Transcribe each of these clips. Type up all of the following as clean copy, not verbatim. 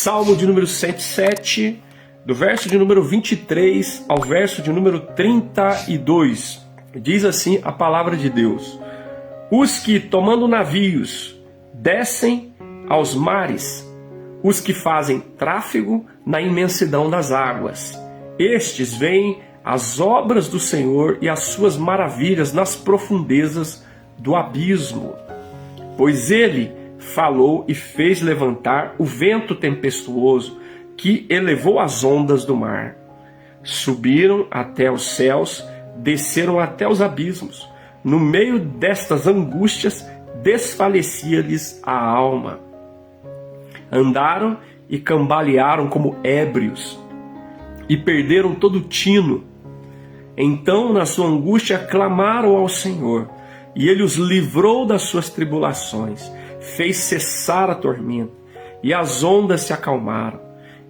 Salmo de número 107, do verso de número 23 ao verso de número 32. Diz assim a palavra de Deus: os que, tomando navios, descem aos mares, os que fazem tráfego na imensidão das águas. Estes veem as obras do Senhor e as suas maravilhas nas profundezas do abismo. Pois ele falou e fez levantar o vento tempestuoso que elevou as ondas do mar. Subiram até os céus, desceram até os abismos. No meio destas angústias, desfalecia-lhes a alma. Andaram e cambalearam como ébrios, e perderam todo o tino. Então, na sua angústia, clamaram ao Senhor, e Ele os livrou das suas tribulações, fez cessar a tormenta, e as ondas se acalmaram.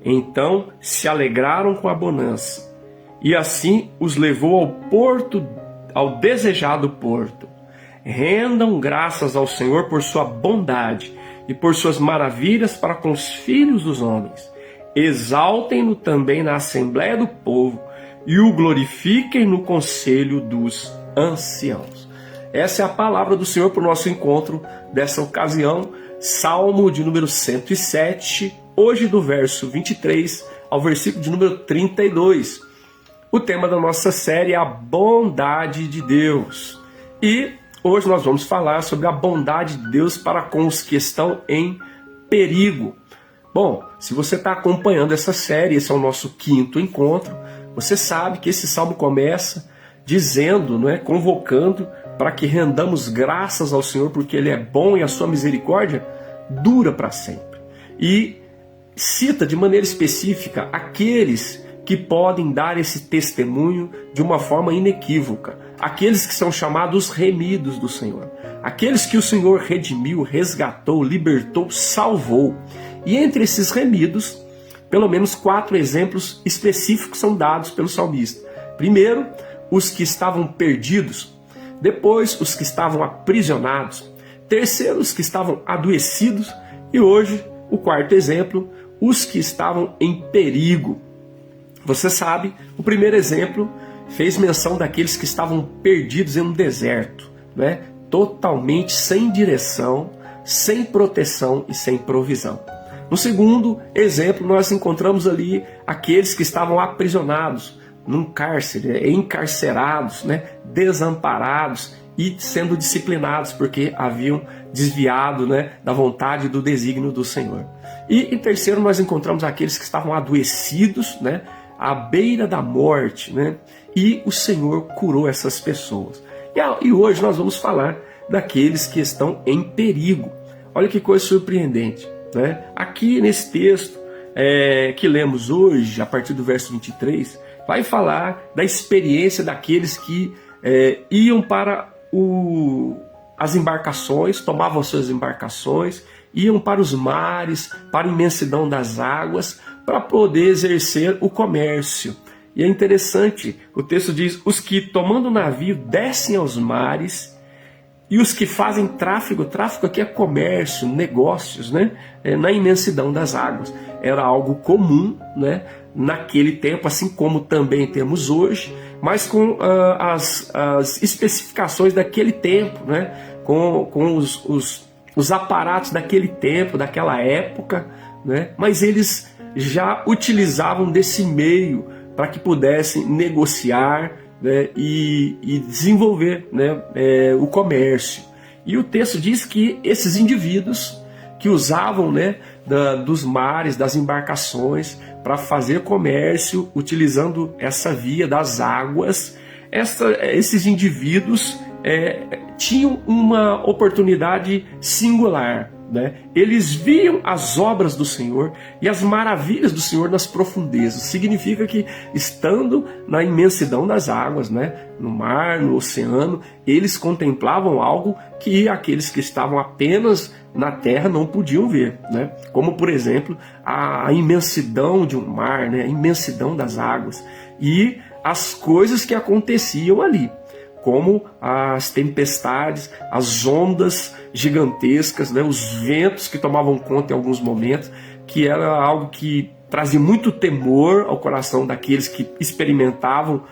Então se alegraram com a bonança, e assim os levou ao porto, ao desejado porto. Rendam graças ao Senhor por sua bondade e por suas maravilhas para com os filhos dos homens. Exaltem-no também na assembléia do povo e o glorifiquem no conselho dos anciãos. Essa é a palavra do Senhor para o nosso encontro dessa ocasião. Salmo de número 107, hoje do verso 23 ao versículo de número 32. O tema da nossa série é a bondade de Deus. E hoje nós vamos falar sobre a bondade de Deus para com os que estão em perigo. Bom, se você está acompanhando essa série, esse é o nosso 5º encontro, você sabe que esse salmo começa dizendo, convocando para que rendamos graças ao Senhor, porque Ele é bom e a sua misericórdia dura para sempre. E cita de maneira específica aqueles que podem dar esse testemunho de uma forma inequívoca, aqueles que são chamados remidos do Senhor, aqueles que o Senhor redimiu, resgatou, libertou, salvou. E entre esses remidos, pelo menos 4 exemplos específicos são dados pelo salmista. Primeiro, os que estavam perdidos. Depois, os que estavam aprisionados. Terceiro, os que estavam adoecidos. E hoje, o 4º exemplo, os que estavam em perigo. Você sabe, o primeiro exemplo fez menção daqueles que estavam perdidos em um deserto, totalmente sem direção, sem proteção e sem provisão. No segundo exemplo, nós encontramos ali aqueles que estavam aprisionados num cárcere, encarcerados, desamparados e sendo disciplinados porque haviam desviado da vontade e do desígnio do Senhor. E em terceiro, nós encontramos aqueles que estavam adoecidos, à beira da morte, e o Senhor curou essas pessoas. E hoje nós vamos falar daqueles que estão em perigo. Olha que coisa surpreendente. Aqui nesse texto que lemos hoje, a partir do verso 23, vai falar da experiência daqueles que iam para as embarcações, tomavam suas embarcações, iam para os mares, para a imensidão das águas, para poder exercer o comércio. E é interessante, o texto diz: os que tomando navio descem aos mares, e os que fazem tráfego aqui é comércio, negócios, na imensidão das águas. Era algo comum, naquele tempo, assim como também temos hoje, mas com as especificações daquele tempo, com os aparatos daquele tempo, daquela época, mas eles já utilizavam desse meio para que pudessem negociar, e desenvolver o comércio. E o texto diz que esses indivíduos que usavam dos mares, das embarcações para fazer comércio, utilizando essa via das águas, esses indivíduos tinham uma oportunidade singular. Eles viam as obras do Senhor e as maravilhas do Senhor nas profundezas. Significa que, estando na imensidão das águas, no mar, no oceano, eles contemplavam algo que aqueles que estavam apenas na terra não podiam ver, como por exemplo a imensidão de um mar, a imensidão das águas e as coisas que aconteciam ali, como as tempestades, as ondas gigantescas, os ventos que tomavam conta em alguns momentos, que era algo que trazia muito temor ao coração daqueles que experimentavam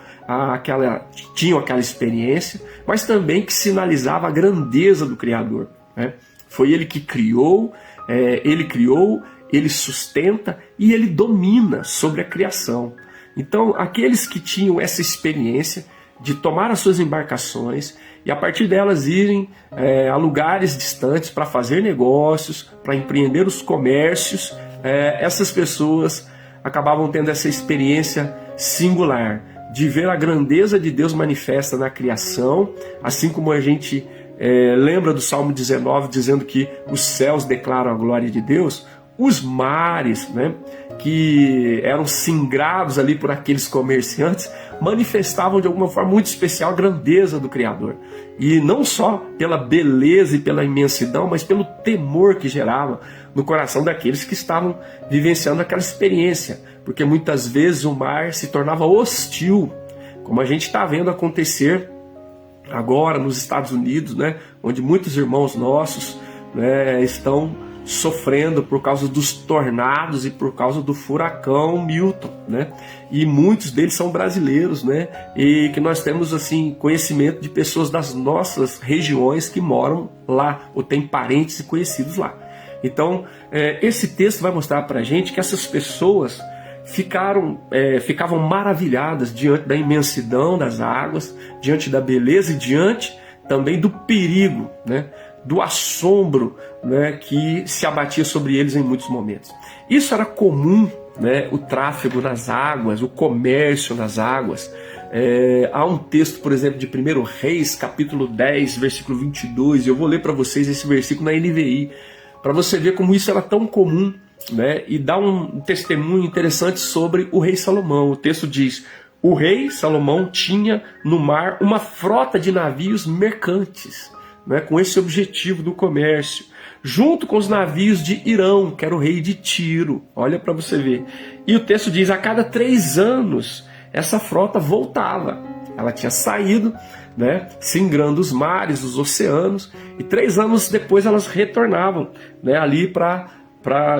tinham aquela experiência, mas também que sinalizava a grandeza do Criador, né? Foi Ele que criou, Ele sustenta e Ele domina sobre a criação. Então, aqueles que tinham essa experiência de tomar as suas embarcações e a partir delas irem a lugares distantes para fazer negócios, para empreender os comércios, essas pessoas acabavam tendo essa experiência singular de ver a grandeza de Deus manifesta na criação, assim como a gente lembra do Salmo 19 dizendo que os céus declaram a glória de Deus, os mares, né, que eram singrados ali por aqueles comerciantes, manifestavam de alguma forma muito especial a grandeza do Criador. E não só pela beleza e pela imensidão, mas pelo temor que gerava no coração daqueles que estavam vivenciando aquela experiência. Porque muitas vezes o mar se tornava hostil, como a gente está vendo acontecer agora nos Estados Unidos, né, onde muitos irmãos nossos, né, estão sofrendo por causa dos tornados e por causa do furacão Milton, né? E muitos deles são brasileiros, né? E que nós temos assim conhecimento de pessoas das nossas regiões que moram lá ou têm parentes e conhecidos lá. Então, esse texto vai mostrar para a gente que essas pessoas ficavam maravilhadas diante da imensidão das águas, diante da beleza e diante também do perigo, né? Do assombro, né, que se abatia sobre eles em muitos momentos. Isso era comum, né, o tráfego nas águas, o comércio nas águas. Há um texto, por exemplo, de 1 Reis, capítulo 10, versículo 22, eu vou ler para vocês esse versículo na NVI, para você ver como isso era tão comum, né, e dá um testemunho interessante sobre o rei Salomão. O texto diz: o rei Salomão tinha no mar uma frota de navios mercantes, né, com esse objetivo do comércio, junto com os navios de Irão, que era o rei de Tiro. Olha para você ver. E o texto diz: a cada 3 anos essa frota voltava. Ela tinha saído, né, singrando os mares, os oceanos, e 3 anos depois elas retornavam, né, ali para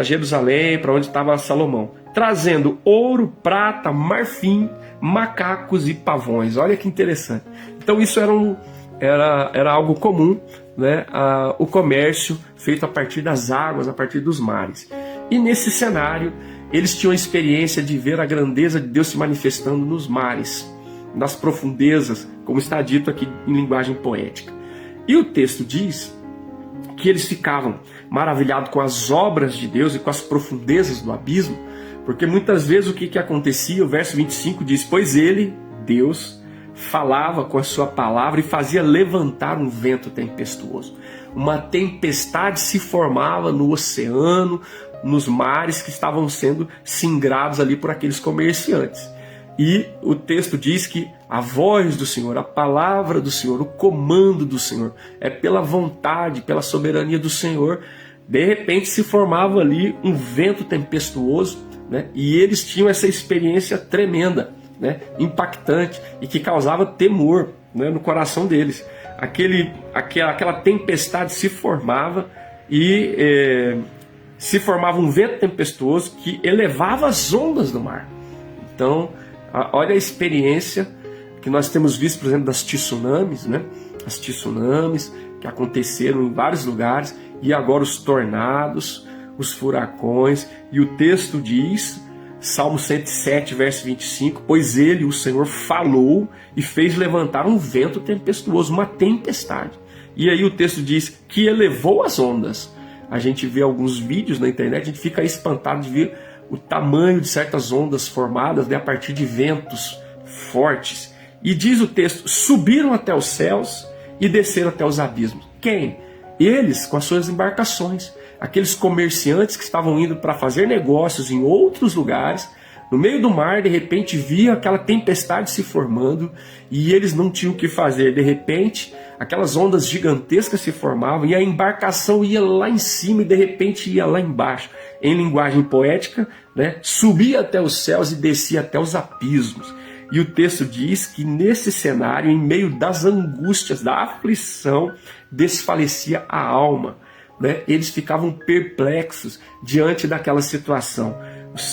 Jerusalém, para onde estava Salomão, trazendo ouro, prata, marfim, macacos e pavões. Olha que interessante. Então isso era algo comum, né? O comércio feito a partir das águas, a partir dos mares. E nesse cenário, eles tinham a experiência de ver a grandeza de Deus se manifestando nos mares, nas profundezas, como está dito aqui em linguagem poética. E o texto diz que eles ficavam maravilhados com as obras de Deus e com as profundezas do abismo, porque muitas vezes o que acontecia, o verso 25 diz: pois ele, Deus, falava com a sua palavra e fazia levantar um vento tempestuoso. Uma tempestade se formava no oceano, nos mares que estavam sendo singrados ali por aqueles comerciantes. E o texto diz que a voz do Senhor, a palavra do Senhor, o comando do Senhor, é pela vontade, pela soberania do Senhor. De repente se formava ali um vento tempestuoso, né? E eles tinham essa experiência tremenda, né, impactante e que causava temor, né, no coração deles. Aquela tempestade se formava e se formava um vento tempestuoso que elevava as ondas do mar. Então, olha a experiência que nós temos visto, por exemplo, das tsunamis, né? As tsunamis que aconteceram em vários lugares, e agora os tornados, os furacões. E o texto diz, Salmo 107, verso 25, pois ele, o Senhor, falou e fez levantar um vento tempestuoso, uma tempestade. E aí o texto diz que elevou as ondas. A gente vê alguns vídeos na internet, a gente fica espantado de ver o tamanho de certas ondas formadas, né, a partir de ventos fortes. E diz o texto: subiram até os céus e desceram até os abismos. Quem? Eles com as suas embarcações. Aqueles comerciantes que estavam indo para fazer negócios em outros lugares, no meio do mar, de repente via aquela tempestade se formando e eles não tinham o que fazer. De repente, aquelas ondas gigantescas se formavam e a embarcação ia lá em cima e de repente ia lá embaixo. Em linguagem poética, né, subia até os céus e descia até os abismos. E o texto diz que nesse cenário, em meio das angústias, da aflição, desfalecia a alma. né, eles ficavam perplexos diante daquela situação.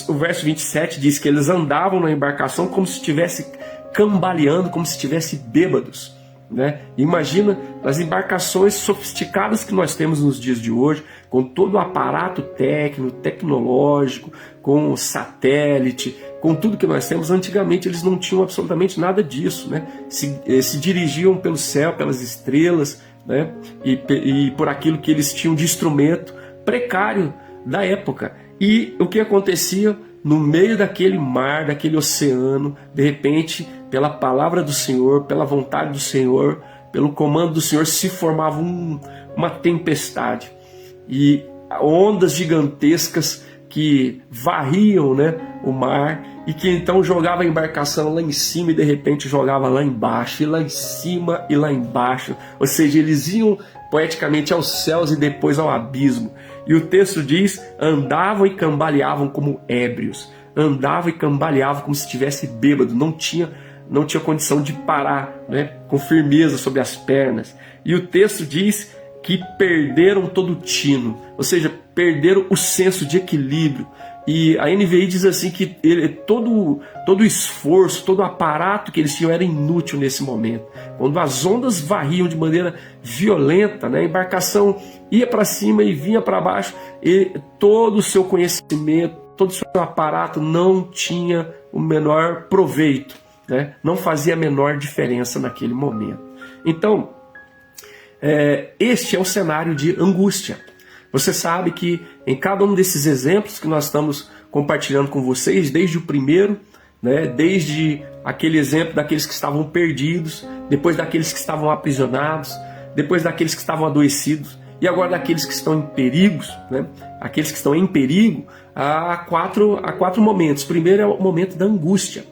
O verso 27 diz que eles andavam na embarcação como se estivesse cambaleando, como se estivessem bêbados, né? Imagina as embarcações sofisticadas que nós temos nos dias de hoje, com todo o aparato técnico, tecnológico, com o satélite, com tudo que nós temos. Antigamente eles não tinham absolutamente nada disso, né? Se dirigiam pelo céu, pelas estrelas, né? E por aquilo que eles tinham de instrumento precário da época. E o que acontecia? No meio daquele mar, daquele oceano, de repente, pela palavra do Senhor, pela vontade do Senhor, pelo comando do Senhor, se formava uma tempestade. E ondas gigantescas que varriam, né, o mar, e que então jogava a embarcação lá em cima e de repente jogava lá embaixo, e lá em cima e lá embaixo. Ou seja, eles iam poeticamente aos céus e depois ao abismo. E o texto diz: andavam e cambaleavam como ébrios, andavam e cambaleavam como se estivesse bêbado, não tinha condição de parar, né, com firmeza sobre as pernas. E o texto diz que perderam todo o tino, ou seja, perderam o senso de equilíbrio. E a NVI diz assim que todo o esforço, todo o aparato que eles tinham era inútil nesse momento. Quando as ondas varriam de maneira violenta, né, a embarcação ia para cima e vinha para baixo, e todo o seu conhecimento, todo o seu aparato não tinha o menor proveito, né, não fazia a menor diferença naquele momento. Então, este é o cenário de angústia. Você sabe que em cada um desses exemplos que nós estamos compartilhando com vocês, desde o primeiro, né, desde aquele exemplo daqueles que estavam perdidos, depois daqueles que estavam aprisionados, depois daqueles que estavam adoecidos, e agora daqueles que estão em perigos, né, aqueles que estão em perigo, há quatro momentos. Primeiro é o momento da angústia,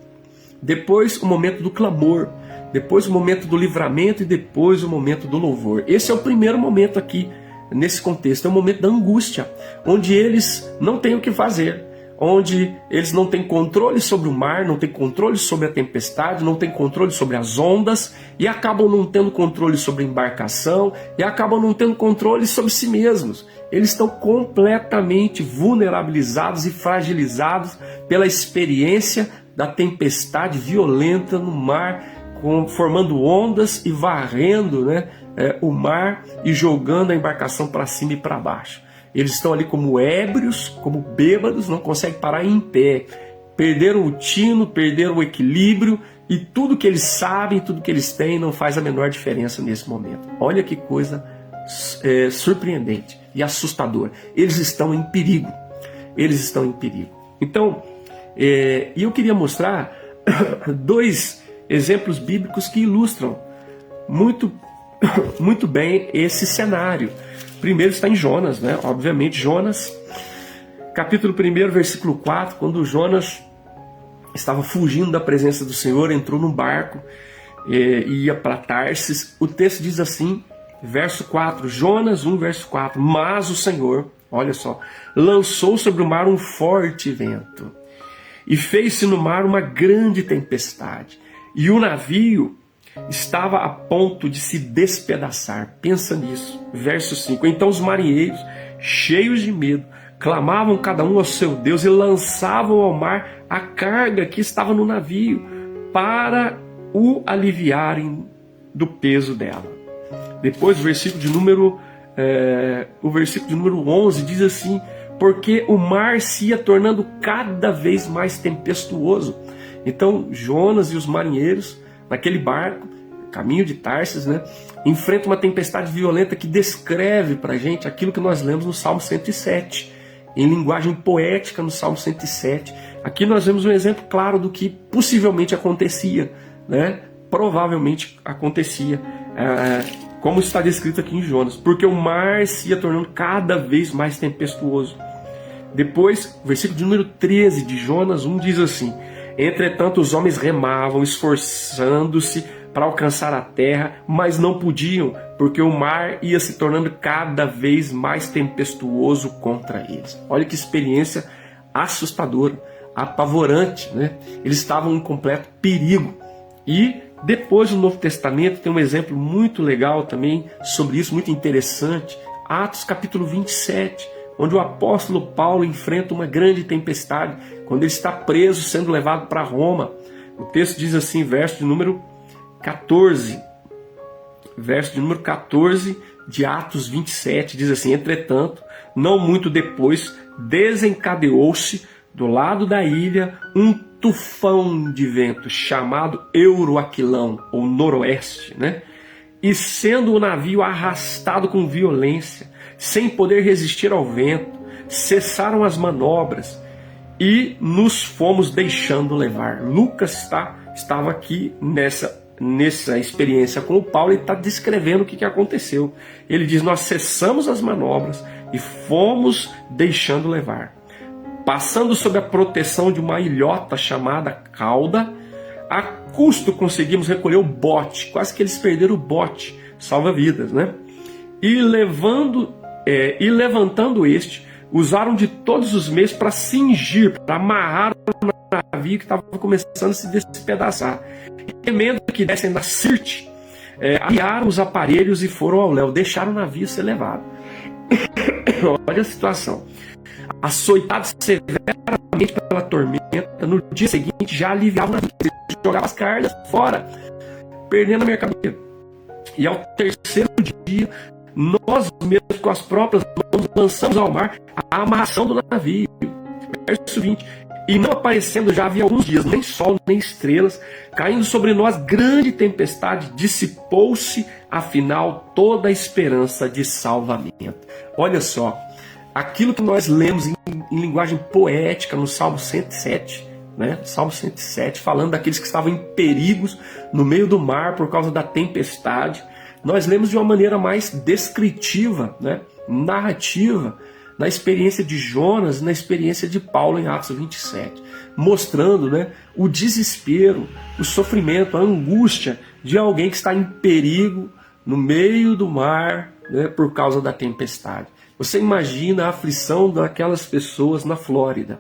depois o momento do clamor, depois o momento do livramento e depois o momento do louvor. Esse é o primeiro momento aqui. Nesse contexto, é o momento da angústia, onde eles não têm o que fazer, onde eles não têm controle sobre o mar, não têm controle sobre a tempestade, não têm controle sobre as ondas, e acabam não tendo controle sobre a embarcação, e acabam não tendo controle sobre si mesmos. Eles estão completamente vulnerabilizados e fragilizados pela experiência da tempestade violenta no mar, formando ondas e varrendo, né, o mar e jogando a embarcação para cima e para baixo. Eles estão ali como ébrios, como bêbados, não conseguem parar em pé. Perderam o tino, perderam o equilíbrio, e tudo que eles sabem, tudo que eles têm não faz a menor diferença nesse momento. Olha que coisa surpreendente e assustadora. Eles estão em perigo. Eles estão em perigo. Então, eu queria mostrar dois exemplos bíblicos que ilustram muito bem esse cenário. Primeiro está em Jonas, né? Obviamente, Jonas, capítulo 1, versículo 4, quando Jonas estava fugindo da presença do Senhor, entrou num barco e ia para Tarsis. O texto diz assim, verso 4, Jonas 1, verso 4, mas o Senhor, olha só, lançou sobre o mar um forte vento e fez-se no mar uma grande tempestade, e o navio estava a ponto de se despedaçar. Pensa nisso. Verso 5. Então os marinheiros, cheios de medo, clamavam cada um ao seu Deus e lançavam ao mar a carga que estava no navio para o aliviarem do peso dela. Depois o versículo de número 11 diz assim: porque o mar se ia tornando cada vez mais tempestuoso. Então Jonas e os marinheiros naquele barco, caminho de Tarsis, né, enfrentam uma tempestade violenta que descreve para a gente aquilo que nós lemos no Salmo 107, em linguagem poética no Salmo 107. Aqui nós vemos um exemplo claro do que possivelmente acontecia, né? Provavelmente acontecia, como está descrito aqui em Jonas, porque o mar se ia tornando cada vez mais tempestuoso. Depois, o versículo de número 13 de Jonas 1 diz assim: entretanto os homens remavam, esforçando-se para alcançar a terra, mas não podiam, porque o mar ia se tornando cada vez mais tempestuoso contra eles. Olha que experiência assustadora, apavorante, né? Eles estavam em completo perigo. E depois no Novo Testamento tem um exemplo muito legal também sobre isso, muito interessante, Atos capítulo 27, onde o apóstolo Paulo enfrenta uma grande tempestade, quando ele está preso, sendo levado para Roma. O texto diz assim, verso de número 14, de Atos 27, diz assim: entretanto, não muito depois, desencadeou-se do lado da ilha um tufão de vento, chamado Euroaquilão, ou noroeste, né? E sendo o navio arrastado com violência, sem poder resistir ao vento, cessaram as manobras e nos fomos deixando levar. Lucas estava aqui nessa experiência com o Paulo e está descrevendo o que aconteceu. Ele diz: nós cessamos as manobras e fomos deixando levar. Passando sob a proteção de uma ilhota chamada Cauda, a custo conseguimos recolher o bote, quase que eles perderam o bote, salva-vidas, né? E levantando este, usaram de todos os meios para cingir, para amarrar o navio que estava começando a se despedaçar. Temendo que dessem na Sirte, aliaram os aparelhos e foram ao léu, deixaram o navio ser levado. Olha a situação. Açoitados severamente pela tormenta, no dia seguinte já aliviavam o navio, jogavam as cargas fora, perdendo a mercadoria. E ao terceiro dia, nós mesmos com as próprias mãos lançamos ao mar a amarração do navio. Verso 20. E não aparecendo já havia alguns dias, nem sol, nem estrelas, caindo sobre nós grande tempestade, dissipou-se, afinal, toda a esperança de salvamento. Olha só, aquilo que nós lemos em linguagem poética no Salmo 107, né? Salmo 107, falando daqueles que estavam em perigos no meio do mar por causa da tempestade, nós lemos de uma maneira mais descritiva, né? Narrativa, na experiência de Jonas, na experiência de Paulo em Atos 27, mostrando, né, o desespero, o sofrimento, a angústia de alguém que está em perigo no meio do mar, né, por causa da tempestade. Você imagina a aflição daquelas pessoas na Flórida,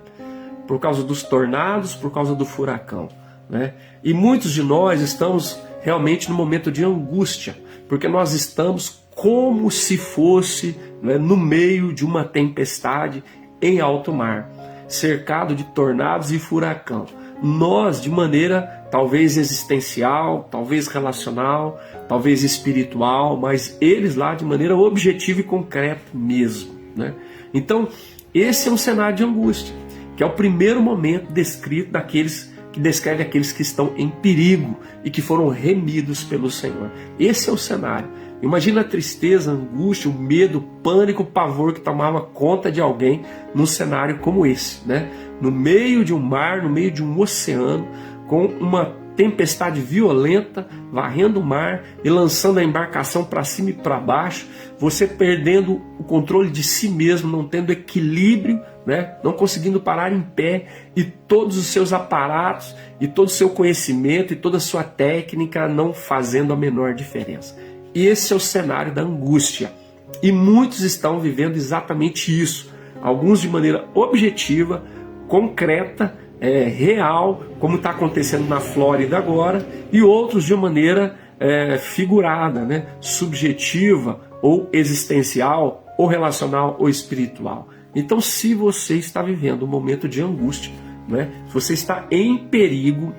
por causa dos tornados, por causa do furacão, né? E muitos de nós estamos realmente no momento de angústia, porque nós estamos como se fosse, né, no meio de uma tempestade em alto mar, cercado de tornados e furacão. Nós, de maneira talvez existencial, talvez relacional, talvez espiritual, mas eles lá de maneira objetiva e concreta mesmo, né? Então, esse é um cenário de angústia, que é o primeiro momento descrito daqueles que descreve aqueles que estão em perigo e que foram remidos pelo Senhor. Esse é o cenário. Imagina a tristeza, a angústia, o medo, o pânico, o pavor que tomava conta de alguém num cenário como esse, né? No meio de um mar, no meio de um oceano, com uma tempestade violenta, varrendo o mar e lançando a embarcação para cima e para baixo, você perdendo o controle de si mesmo, não tendo equilíbrio, né? Não conseguindo parar em pé, e todos os seus aparatos, e todo o seu conhecimento, e toda a sua técnica não fazendo a menor diferença. Esse é o cenário da angústia. E muitos estão vivendo exatamente isso. Alguns de maneira objetiva, concreta, real, como está acontecendo na Flórida agora, e outros de maneira figurada, né? Subjetiva, ou existencial, ou relacional, ou espiritual. Então, se você está vivendo um momento de angústia, né? Se você está em perigo,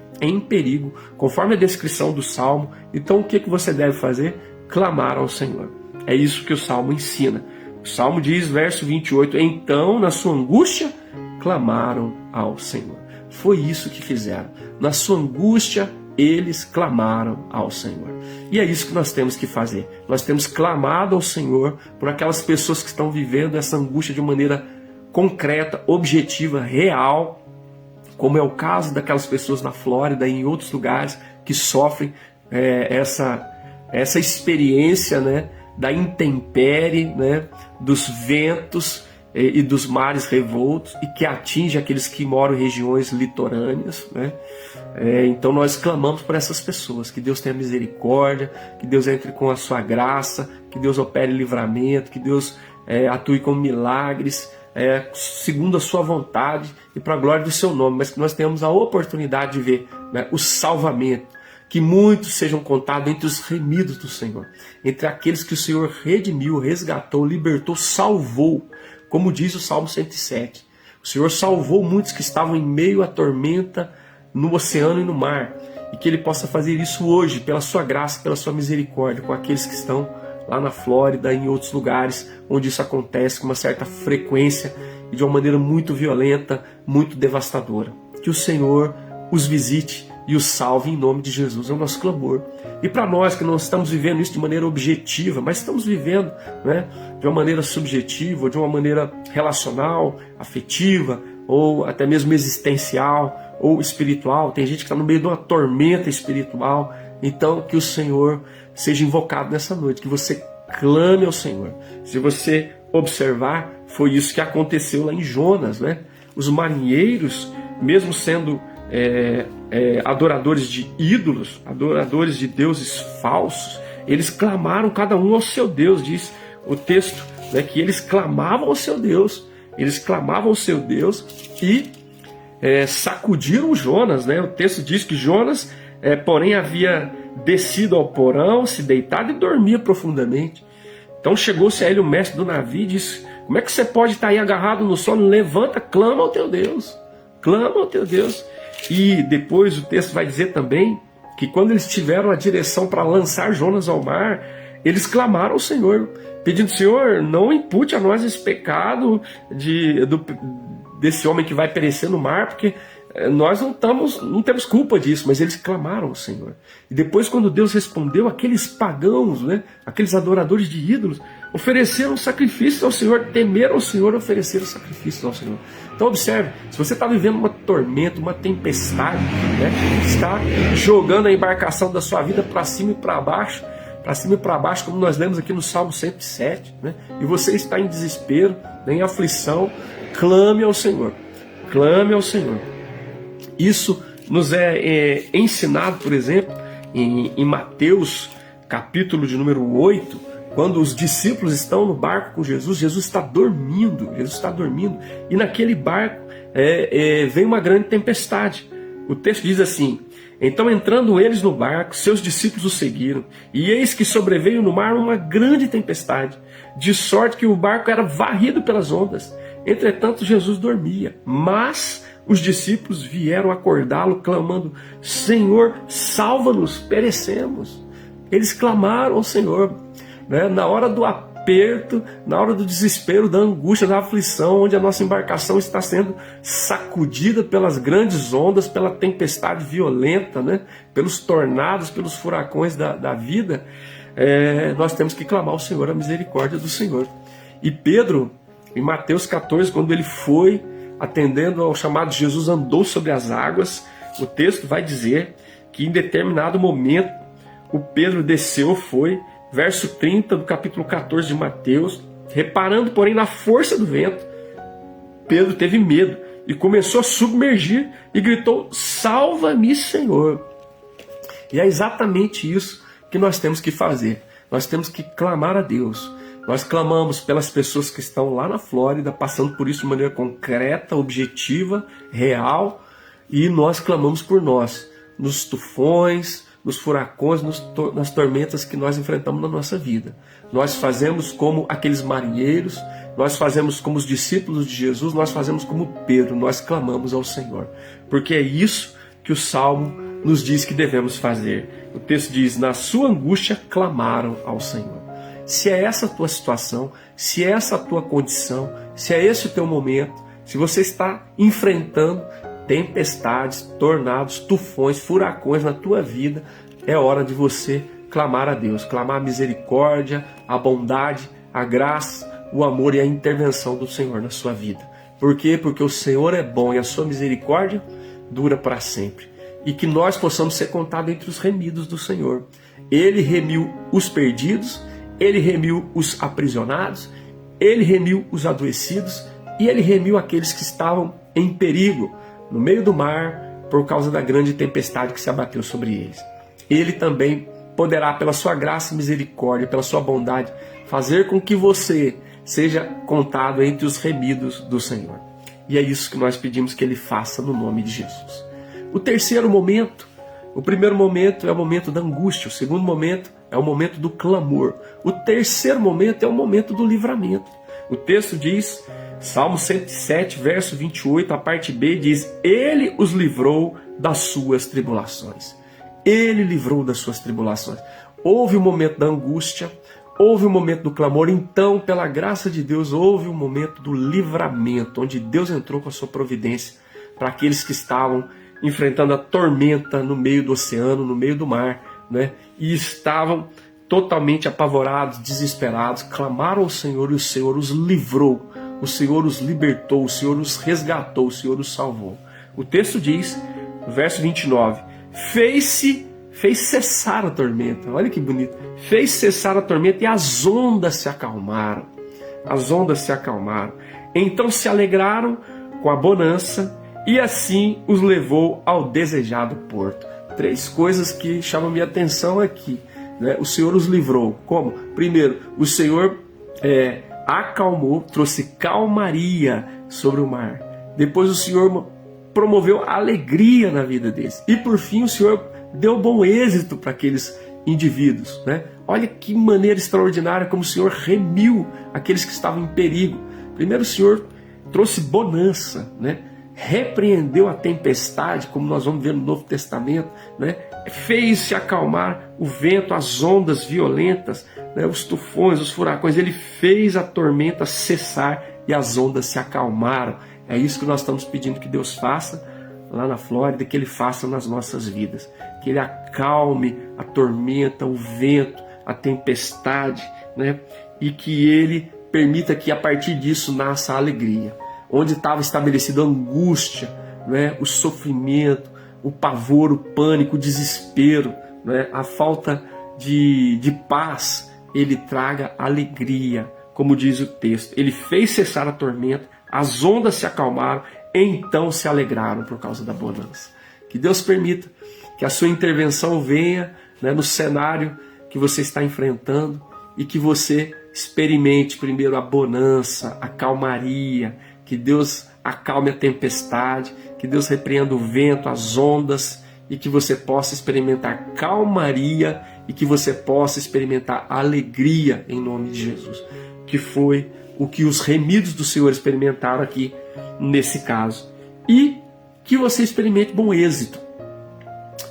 conforme a descrição do Salmo, então o que você deve fazer? Clamar ao Senhor. É isso que o Salmo ensina. O Salmo diz, verso 28, então, na sua angústia, clamaram ao Senhor. Foi isso que fizeram. Na sua angústia, eles clamaram ao Senhor. E é isso que nós temos que fazer. Nós temos clamado ao Senhor por aquelas pessoas que estão vivendo essa angústia de maneira concreta, objetiva, real, como é o caso daquelas pessoas na Flórida e em outros lugares que sofrem essa experiência, né, da intempérie, né, dos ventos e dos mares revoltos, e que atinge aqueles que moram em regiões litorâneas, né? Então nós clamamos por essas pessoas, que Deus tenha misericórdia, que Deus entre com a sua graça, que Deus opere livramento, que Deus atue com milagres, segundo a sua vontade e para a glória do seu nome, mas que nós tenhamos a oportunidade de ver, né, o salvamento, que muitos sejam contados entre os remidos do Senhor, entre aqueles que o Senhor redimiu, resgatou, libertou, salvou, como diz o Salmo 107. O Senhor salvou muitos que estavam em meio à tormenta no oceano e no mar, e que Ele possa fazer isso hoje, pela sua graça, pela sua misericórdia, com aqueles que estão lá na Flórida e em outros lugares onde isso acontece com uma certa frequência e de uma maneira muito violenta, muito devastadora. Que o Senhor os visite e os salve em nome de Jesus, é o nosso clamor. E para nós que não estamos vivendo isso de maneira objetiva, mas estamos vivendo, né, de uma maneira subjetiva, ou de uma maneira relacional, afetiva, ou até mesmo existencial, ou espiritual. Tem gente que está no meio de uma tormenta espiritual. Então que o Senhor seja invocado nessa noite, que você clame ao Senhor. Se você observar, foi isso que aconteceu lá em Jonas, né? Os marinheiros, mesmo sendo adoradores de ídolos, adoradores de deuses falsos, eles clamaram cada um ao seu Deus. Diz o texto, né, que eles clamavam ao seu Deus, e sacudiram Jonas, né? O texto diz que Jonas, porém, havia descido ao porão, se deitado e dormia profundamente. Então chegou-se a ele o mestre do navio e disse: como é que você pode estar aí agarrado no sono? Levanta, clama ao teu Deus. Clama ao teu Deus. E depois o texto vai dizer também que quando eles tiveram a direção para lançar Jonas ao mar, eles clamaram ao Senhor, pedindo: Senhor, não impute a nós esse pecado desse homem que vai perecer no mar, porque nós não temos culpa disso. Mas eles clamaram ao Senhor. E depois, quando Deus respondeu, aqueles pagãos, né, aqueles adoradores de ídolos, ofereceram sacrifícios ao Senhor, temeram ao Senhor, ofereceram sacrifícios ao Senhor. Então observe, se você está vivendo uma tormenta, uma tempestade, né, está jogando a embarcação da sua vida para cima e para baixo, como nós lemos aqui no Salmo 107, né, e você está em desespero, em aflição, clame ao Senhor. Clame ao Senhor. Isso nos é ensinado, por exemplo, em Mateus, capítulo de número 8, quando os discípulos estão no barco com Jesus. Jesus está dormindo, e naquele barco vem uma grande tempestade. O texto diz assim: então, entrando eles no barco, seus discípulos o seguiram, e eis que sobreveio no mar uma grande tempestade, de sorte que o barco era varrido pelas ondas. Entretanto, Jesus dormia, mas os discípulos vieram acordá-lo, clamando: Senhor, salva-nos, perecemos. Eles clamaram ao Senhor, né? Na hora do aperto, na hora do desespero, da angústia, da aflição, onde a nossa embarcação está sendo sacudida pelas grandes ondas, pela tempestade violenta, né? Pelos tornados, pelos furacões da vida, nós temos que clamar ao Senhor, a misericórdia do Senhor. E Pedro, em Mateus 14, quando ele foi atendendo ao chamado de Jesus, andou sobre as águas, o texto vai dizer que em determinado momento o Pedro desceu, verso 30 do capítulo 14 de Mateus, reparando, porém, na força do vento, Pedro teve medo e começou a submergir e gritou: salva-me, Senhor. E é exatamente isso que nós temos que fazer. Nós temos que clamar a Deus. Nós clamamos pelas pessoas que estão lá na Flórida, passando por isso de maneira concreta, objetiva, real, e nós clamamos por nós, nos tufões, nos furacões, nas tormentas que nós enfrentamos na nossa vida. Nós fazemos como aqueles marinheiros, nós fazemos como os discípulos de Jesus, nós fazemos como Pedro, nós clamamos ao Senhor, porque é isso que o Salmo nos diz que devemos fazer. O texto diz: na sua angústia clamaram ao Senhor. Se é essa a tua situação, se é essa a tua condição, se é esse o teu momento, se você está enfrentando tempestades, tornados, tufões, furacões na tua vida, é hora de você clamar a Deus, clamar a misericórdia, a bondade, a graça, o amor e a intervenção do Senhor na sua vida. Por quê? Porque o Senhor é bom e a sua misericórdia dura para sempre. E que nós possamos ser contados entre os remidos do Senhor. Ele remiu os perdidos, Ele remiu os aprisionados, Ele remiu os adoecidos e Ele remiu aqueles que estavam em perigo no meio do mar por causa da grande tempestade que se abateu sobre eles. Ele também poderá, pela sua graça e misericórdia, pela sua bondade, fazer com que você seja contado entre os remidos do Senhor. E é isso que nós pedimos que Ele faça no nome de Jesus. O terceiro momento O primeiro momento é o momento da angústia, o segundo momento é o momento do clamor, o terceiro momento é o momento do livramento. O texto diz, Salmo 107, verso 28, a parte B diz: Ele os livrou das suas tribulações. Ele livrou das suas tribulações. Houve o momento da angústia, houve o momento do clamor, então, pela graça de Deus, houve o momento do livramento, onde Deus entrou com a sua providência para aqueles que estavam enfrentando a tormenta no meio do oceano, no meio do mar, né? E estavam totalmente apavorados, desesperados, clamaram ao Senhor e o Senhor os livrou, o Senhor os libertou, o Senhor os resgatou, o Senhor os salvou. O texto diz, no verso 29, fez cessar a tormenta, olha que bonito, fez cessar a tormenta e as ondas se acalmaram, então se alegraram com a bonança, e assim os levou ao desejado porto. Três coisas que chamam minha atenção aqui, né? O Senhor os livrou. Como? Primeiro, o Senhor acalmou, trouxe calmaria sobre o mar. Depois o Senhor promoveu alegria na vida deles. E por fim o Senhor deu bom êxito para aqueles indivíduos, né? Olha que maneira extraordinária como o Senhor remiu aqueles que estavam em perigo. Primeiro o Senhor trouxe bonança, né? Repreendeu a tempestade, como nós vamos ver no Novo Testamento, né? Fez-se acalmar o vento, as ondas violentas, né? Os tufões, os furacões. Ele fez a tormenta cessar e as ondas se acalmaram. É isso que nós estamos pedindo que Deus faça lá na Flórida, que Ele faça nas nossas vidas, que Ele acalme a tormenta, o vento, a tempestade, né? E que Ele permita que a partir disso nasça a alegria. Onde estava estabelecida a angústia, né, o sofrimento, o pavor, o pânico, o desespero, né, a falta de paz, Ele traga alegria, como diz o texto. Ele fez cessar a tormenta, as ondas se acalmaram, então se alegraram por causa da bonança. Que Deus permita que a sua intervenção venha, né, no cenário que você está enfrentando e que você experimente primeiro a bonança, a calmaria, que Deus acalme a tempestade, que Deus repreenda o vento, as ondas, e que você possa experimentar calmaria e que você possa experimentar alegria em nome de Jesus, que foi o que os remidos do Senhor experimentaram aqui nesse caso. E que você experimente bom êxito,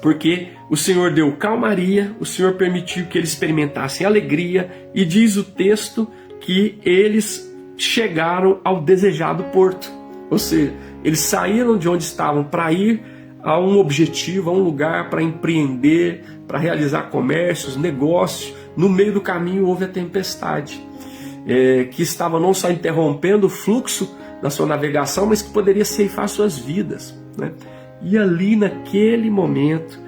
porque o Senhor deu calmaria, o Senhor permitiu que eles experimentassem alegria, e diz o texto que eles chegaram ao desejado porto, ou seja, eles saíram de onde estavam para ir a um objetivo, a um lugar para empreender, para realizar comércios, negócios. No meio do caminho houve a tempestade, que estava não só interrompendo o fluxo da sua navegação, mas que poderia ceifar suas vidas, né? E ali naquele momento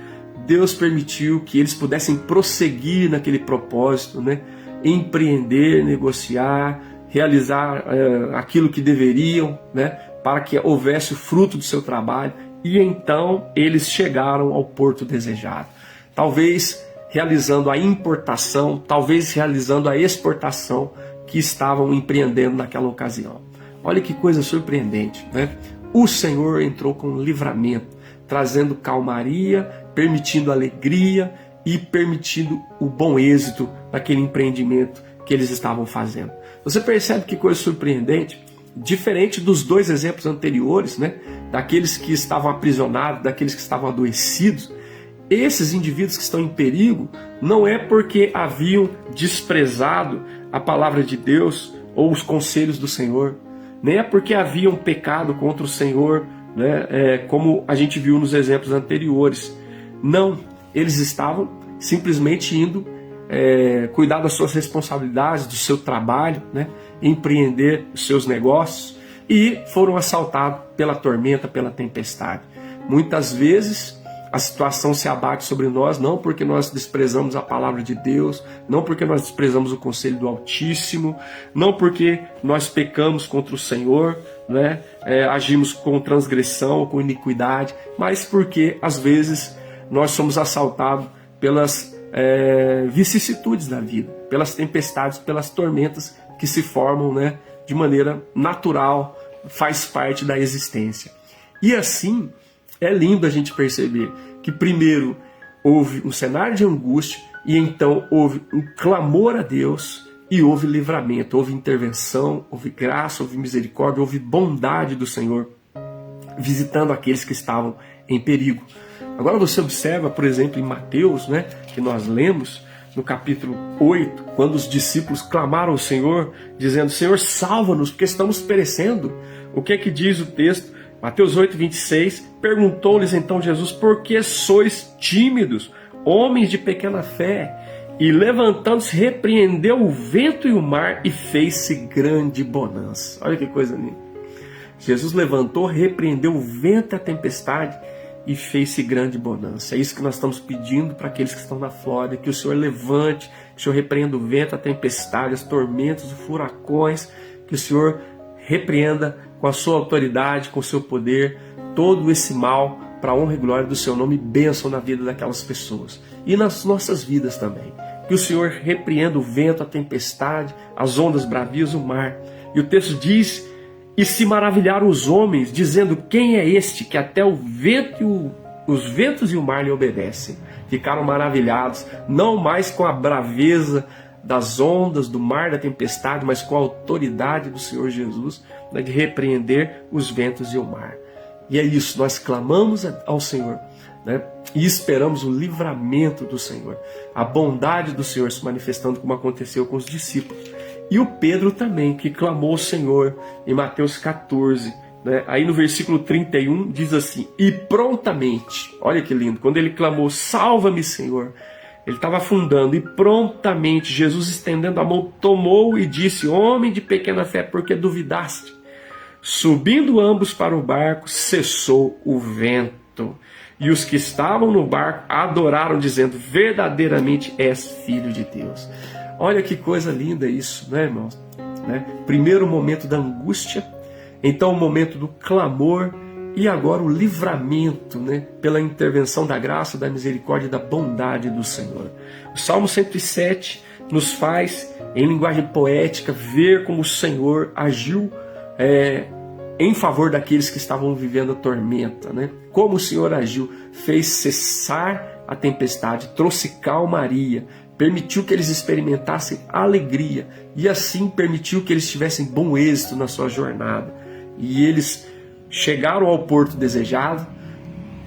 Deus permitiu que eles pudessem prosseguir naquele propósito, né? Empreender, negociar, realizar aquilo que deveriam, né, para que houvesse o fruto do seu trabalho, e então eles chegaram ao porto desejado. Talvez realizando a importação, talvez realizando a exportação que estavam empreendendo naquela ocasião. Olha que coisa surpreendente, né? O Senhor entrou com livramento, trazendo calmaria, permitindo alegria e permitindo o bom êxito daquele empreendimento que eles estavam fazendo. Você percebe que coisa surpreendente? Diferente dos dois exemplos anteriores, né? Daqueles que estavam aprisionados, daqueles que estavam adoecidos, esses indivíduos que estão em perigo não é porque haviam desprezado a palavra de Deus ou os conselhos do Senhor, nem é porque haviam pecado contra o Senhor, né? Como a gente viu nos exemplos anteriores. Não, eles estavam simplesmente indo cuidar das suas responsabilidades, do seu trabalho, né? Empreender os seus negócios, e foram assaltados pela tormenta, pela tempestade. Muitas vezes a situação se abate sobre nós, não porque nós desprezamos a palavra de Deus, não porque nós desprezamos o conselho do Altíssimo, não porque nós pecamos contra o Senhor, né? Agimos com transgressão ou com iniquidade, mas porque às vezes nós somos assaltados pelas vicissitudes da vida, pelas tempestades, pelas tormentas que se formam, né, de maneira natural, faz parte da existência. E assim é lindo a gente perceber que primeiro houve um cenário de angústia e então houve um clamor a Deus e houve livramento, houve intervenção, houve graça, houve misericórdia, houve bondade do Senhor visitando aqueles que estavam em perigo. Agora você observa, por exemplo, em Mateus, né, que nós lemos, no capítulo 8, quando os discípulos clamaram ao Senhor, dizendo: Senhor, salva-nos, porque estamos perecendo. O que é que diz o texto? Mateus 8, 26, perguntou-lhes então Jesus: por que sois tímidos, homens de pequena fé? E levantando-se, repreendeu o vento e o mar, e fez-se grande bonança. Olha que coisa linda. Jesus levantou, repreendeu o vento e a tempestade, e fez-se grande bonança. É isso que nós estamos pedindo para aqueles que estão na Flórida, que o Senhor levante, que o Senhor repreenda o vento, a tempestade, as tormentas, os furacões, que o Senhor repreenda com a sua autoridade, com o seu poder, todo esse mal, para a honra e glória do seu nome, e bênção na vida daquelas pessoas. E nas nossas vidas também. Que o Senhor repreenda o vento, a tempestade, as ondas bravias, o mar. E o texto diz: e se maravilharam os homens, dizendo: quem é este que até o vento os ventos e o mar lhe obedecem? Ficaram maravilhados, não mais com a braveza das ondas, do mar, da tempestade, mas com a autoridade do Senhor Jesus, né, de repreender os ventos e o mar. E é isso, nós clamamos ao Senhor, né, e esperamos o livramento do Senhor, a bondade do Senhor se manifestando, como aconteceu com os discípulos. E o Pedro também, que clamou ao Senhor em Mateus 14, né? Aí no versículo 31 diz assim: e prontamente, olha que lindo, quando ele clamou: salva-me, Senhor, ele estava afundando, e prontamente Jesus, estendendo a mão, tomou e disse: homem de pequena fé, por que duvidaste? Subindo ambos para o barco, cessou o vento, e os que estavam no barco adoraram, dizendo: verdadeiramente és filho de Deus. Olha que coisa linda isso, né, irmãos? Né? Primeiro o momento da angústia, então o momento do clamor, e agora o livramento, né, pela intervenção da graça, da misericórdia e da bondade do Senhor. O Salmo 107 nos faz, em linguagem poética, ver como o Senhor agiu em favor daqueles que estavam vivendo a tormenta, né? Como o Senhor agiu, fez cessar a tempestade, trouxe calmaria, permitiu que eles experimentassem alegria e assim permitiu que eles tivessem bom êxito na sua jornada. E eles chegaram ao porto desejado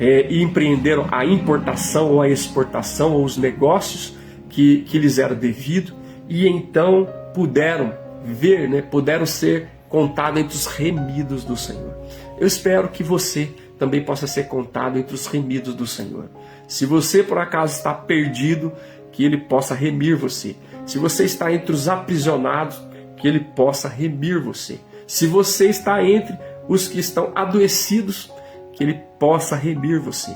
e empreenderam a importação ou a exportação ou os negócios que lhes era devido, e então puderam ver, né, puderam ser contados entre os remidos do Senhor. Eu espero que você também possa ser contado entre os remidos do Senhor. Se você por acaso está perdido, que Ele possa remir você. Se você está entre os aprisionados, que Ele possa remir você. Se você está entre os que estão adoecidos, que Ele possa remir você.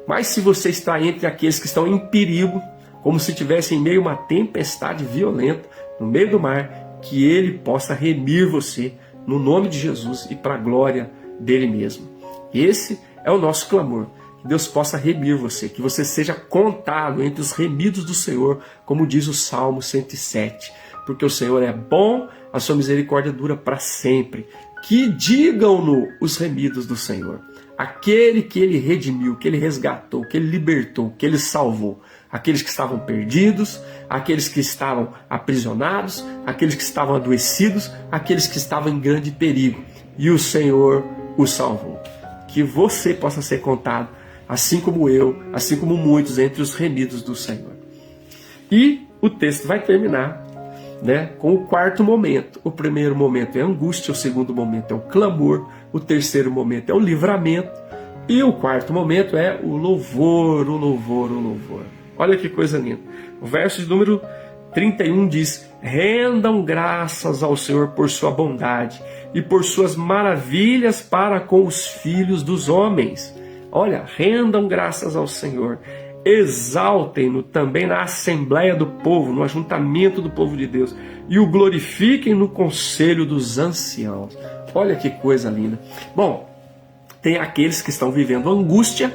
Mas se você está entre aqueles que estão em perigo, como se estivesse em meio a uma tempestade violenta, no meio do mar, que Ele possa remir você, no nome de Jesus e para a glória dEle mesmo. Esse é o nosso clamor. Que Deus possa remir você, que você seja contado entre os remidos do Senhor, como diz o Salmo 107. Porque o Senhor é bom, a sua misericórdia dura para sempre. Que digam-no os remidos do Senhor. Aquele que Ele redimiu, que Ele resgatou, que Ele libertou, que Ele salvou. Aqueles que estavam perdidos, aqueles que estavam aprisionados, aqueles que estavam adoecidos, aqueles que estavam em grande perigo. E o Senhor os salvou. Que você possa ser contado, assim como eu, assim como muitos, entre os remidos do Senhor. E o texto vai terminar, né, com o quarto momento. O primeiro momento é a angústia, o segundo momento é o clamor, o terceiro momento é o livramento, e o quarto momento é o louvor, o louvor, o louvor. Olha que coisa linda. O verso de número 31 diz: rendam graças ao Senhor por sua bondade e por suas maravilhas para com os filhos dos homens. Olha, rendam graças ao Senhor, exaltem-no também na assembleia do povo, no ajuntamento do povo de Deus, e o glorifiquem no conselho dos anciãos. Olha que coisa linda. Bom, tem aqueles que estão vivendo angústia,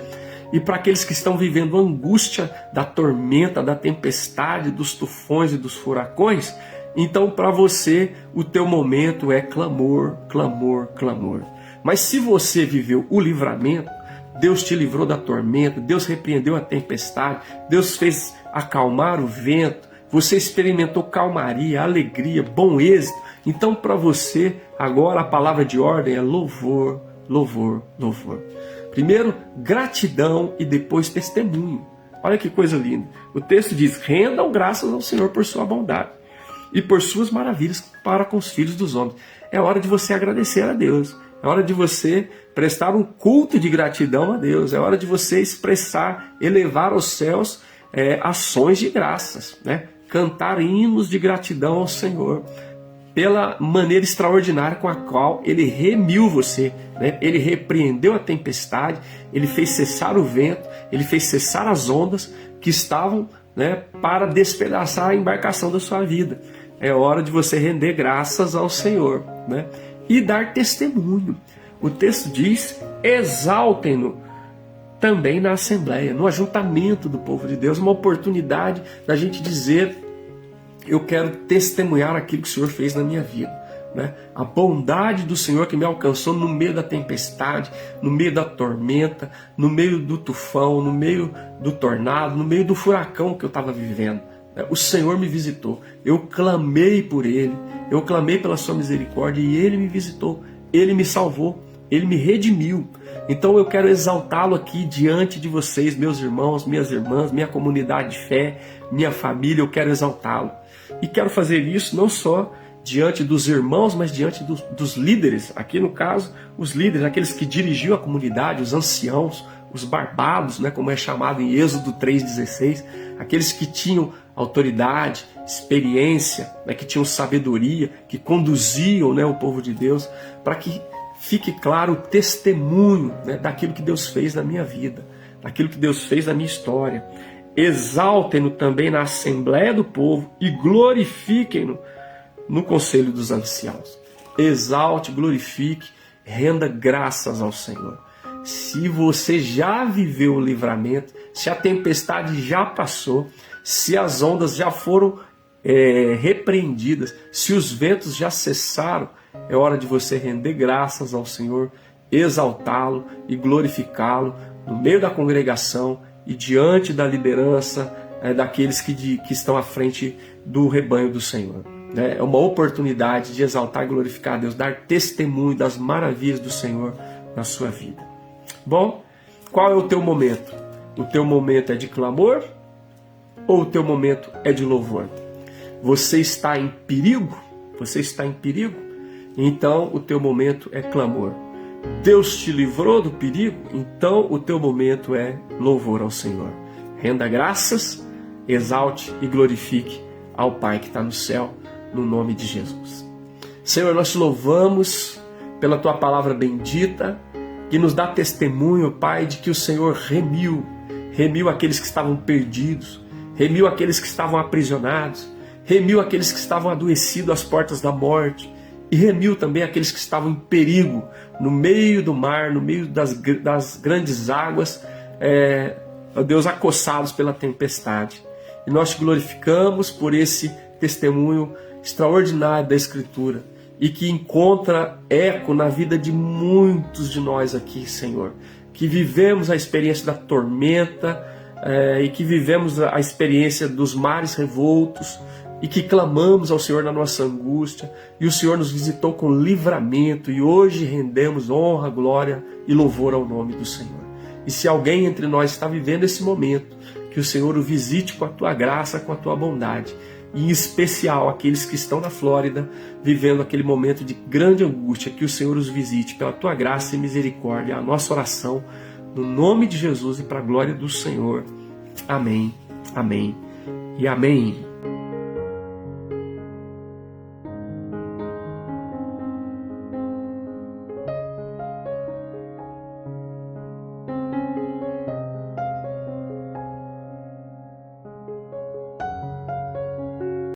e para aqueles que estão vivendo angústia da tormenta, da tempestade, dos tufões e dos furacões, então para você o teu momento é clamor, clamor, clamor. Mas se você viveu o livramento, Deus te livrou da tormenta, Deus repreendeu a tempestade, Deus fez acalmar o vento, você experimentou calmaria, alegria, bom êxito. Então, para você, agora a palavra de ordem é louvor, louvor, louvor. Primeiro, gratidão e depois testemunho. Olha que coisa linda. O texto diz: rendam graças ao Senhor por sua bondade e por suas maravilhas para com os filhos dos homens. É hora de você agradecer a Deus. É hora de você prestar um culto de gratidão a Deus. É hora de você expressar, elevar aos céus ações de graças, né? Cantar hinos de gratidão ao Senhor pela maneira extraordinária com a qual Ele remiu você, né? Ele repreendeu a tempestade, Ele fez cessar o vento, Ele fez cessar as ondas que estavam, né, para despedaçar a embarcação da sua vida. É hora de você render graças ao Senhor, né? E dar testemunho. O texto diz: exaltem-no também na assembleia, no ajuntamento do povo de Deus, uma oportunidade da gente dizer: eu quero testemunhar aquilo que o Senhor fez na minha vida, né? A bondade do Senhor que me alcançou no meio da tempestade, no meio da tormenta, no meio do tufão, no meio do tornado, no meio do furacão que eu estava vivendo. O Senhor me visitou, eu clamei por Ele, eu clamei pela sua misericórdia e Ele me visitou, Ele me salvou, Ele me redimiu. Então eu quero exaltá-lo aqui diante de vocês, meus irmãos, minhas irmãs, minha comunidade de fé, minha família, eu quero exaltá-lo. E quero fazer isso não só diante dos irmãos, mas diante dos líderes. Aqui no caso, os líderes, aqueles que dirigiam a comunidade, os anciãos, os barbados, né, como é chamado em Êxodo 3,16, aqueles que tinham autoridade, experiência, né, que tinham sabedoria, que conduziam, né, o povo de Deus, para que fique claro o testemunho, né, daquilo que Deus fez na minha vida, daquilo que Deus fez na minha história. Exaltem-no também na assembleia do povo e glorifiquem-no no conselho dos anciãos. Exalte, glorifique, renda graças ao Senhor. Se você já viveu o livramento, se a tempestade já passou, se as ondas já foram repreendidas, se os ventos já cessaram, é hora de você render graças ao Senhor, exaltá-lo e glorificá-lo no meio da congregação e diante da liderança daqueles que estão à frente do rebanho do Senhor. É uma oportunidade de exaltar e glorificar a Deus, dar testemunho das maravilhas do Senhor na sua vida. Bom, qual é o teu momento? O teu momento é de clamor ou o teu momento é de louvor? Você está em perigo? Você está em perigo? Então o teu momento é clamor. Deus te livrou do perigo? Então o teu momento é louvor ao Senhor. Renda graças, exalte e glorifique ao Pai que está no céu, no nome de Jesus. Senhor, nós te louvamos pela tua palavra bendita, que nos dá testemunho, Pai, de que o Senhor remiu aqueles que estavam perdidos, remiu aqueles que estavam aprisionados, remiu aqueles que estavam adoecidos às portas da morte, e remiu também aqueles que estavam em perigo, no meio do mar, no meio das grandes águas, ó Deus, acossados pela tempestade. E nós te glorificamos por esse testemunho extraordinário da Escritura, e que encontra eco na vida de muitos de nós aqui, Senhor, que vivemos a experiência da tormenta, e que vivemos a experiência dos mares revoltos, e que clamamos ao Senhor na nossa angústia, e o Senhor nos visitou com livramento, e hoje rendemos honra, glória e louvor ao nome do Senhor. E se alguém entre nós está vivendo esse momento, que o Senhor o visite com a tua graça, com a tua bondade, e em especial aqueles que estão na Flórida, vivendo aquele momento de grande angústia, que o Senhor os visite pela tua graça e misericórdia. A nossa oração, no nome de Jesus e para a glória do Senhor. Amém, amém e amém.